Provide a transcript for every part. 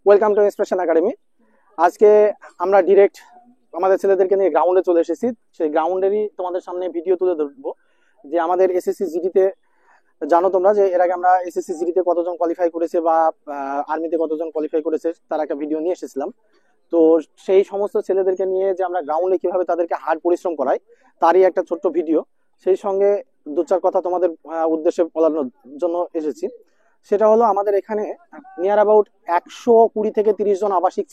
Welcome to inspiration academy. আজকে আমরা direct আমাদের ছেলেদেরকে নিয়ে গ্রাউন্ডে চলে এসেছি। সেই গ্রাউন্ডেরই তোমাদের সামনে ভিডিও তুলে ধরবো যে আমাদের এসএসসি জিডিতে জানো তোমরা যে এর আগে আমরা এসএসসি জিডিতে কতজন কোয়ালিফাই করেছে বা আর্মিতে কতজন কোয়ালিফাই করেছে তার একটা ভিডিও নিয়ে এসেছিলাম। তো সেই সমস্ত ছেলেদেরকে নিয়ে যে আমরা গ্রাউন্ডে কিভাবে তাদেরকে হার্ড পরিশ্রম করাই তারই একটা ছোট্ট ভিডিও। সেই সঙ্গে দু চার কথা তোমাদের উদ্দেশ্যে বলানোর জন্য এসেছি। সেটা হলো আমাদের এখানে নিয়ার অ্যাবাউট 120 থেকে 30 জন আবাসিক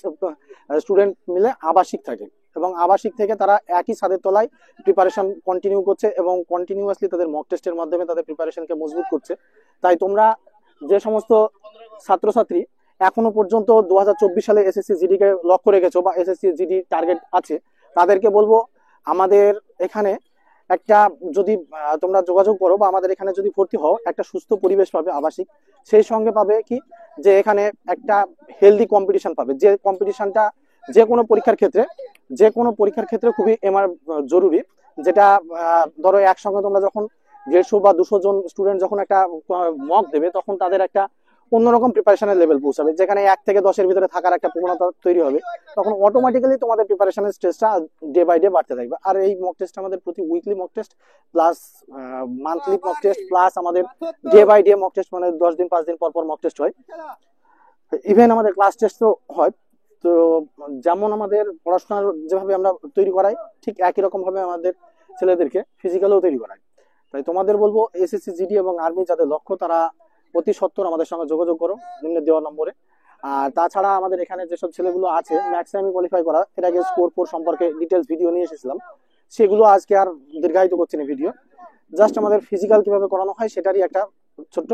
স্টুডেন্ট মিলে আবাসিক থাকে এবং আবাসিক থেকে তারা একই ছাদের তলায় প্রিপারেশন কন্টিনিউ করছে এবং কন্টিনিউয়াসলি তাদের মক টেস্টের মাধ্যমে তাদের প্রিপারেশনকে মজবুত করছে। তাই তোমরা যে সমস্ত ছাত্রছাত্রী এখনো পর্যন্ত 2024 সালে এসএসসি জিডি কে লক্ষ্য রেখেছো বা এসএসসি জিডি টার্গেট আছে তাদেরকে বলবো আমাদের এখানে একটা যদি তোমরা যোগাযোগ করো বা আমাদের এখানে যদি ভর্তি হও একটা সুস্থ পরিবেশ পাবে আবাসিক, সেই সঙ্গে পাবে কি যে এখানে একটা হেলদি কম্পিটিশন পাবে, যে কম্পিটিশনটা যে কোনো পরীক্ষার ক্ষেত্রে খুবই জরুরি। যেটা ধরো একসঙ্গে তোমরা যখন 150 বা 200 জন স্টুডেন্ট যখন একটা মক দেবে তখন তাদের একটা অন্যরকম প্রিপারেশনের লেভেল পৌঁছাবে, যেখানে 1 থেকে 10-এর ভিতরে থাকার একটা প্রবণতা তৈরি হবে। তখন অটোমেটিক্যালি তোমাদের প্রিপারেশনের স্টেজটা ডে বাই ডে বাড়তে থাকবে। আর এই মক টেস্ট আমাদের প্রতি weekly mock test plus monthly mock test plus আমাদের day by day mock test, মানে 10 দিন 5 দিন পর পর মক টেস্ট হয়। ইভেন আমাদের ক্লাস টেস্টও হয়। তো যেমন আমাদের পড়াশোনার যেভাবে আমরা তৈরি করাই ঠিক একই রকম ভাবে আমাদের ছেলেদেরকে ফিজিক্যালও তৈরি করাই। তাই তোমাদের বলবো এসএসসি জিডি এবং আর্মি যাদের লক্ষ্য তারা অতি সত্বর আমাদের সঙ্গে যোগাযোগ করো নিম্নে দেওয়া নম্বরে। আর তাছাড়া আমাদের এখানে যেসব ছেলেগুলো আছে ম্যাক্সিমাম কোয়ালিফাই করা, এর আগে স্কোর সম্পর্কে ডিটেলস ভিডিও নিয়ে এসেছিলাম, সেগুলো আজকে আর দীর্ঘায়িত করছি না ভিডিও। জাস্ট আমাদের ফিজিক্যাল কিভাবে করানো হয় সেটারই একটা ছোট্ট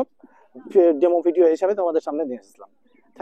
ডেমো ভিডিও হিসাবে তোমাদের সামনে নিয়ে এসেছিলাম।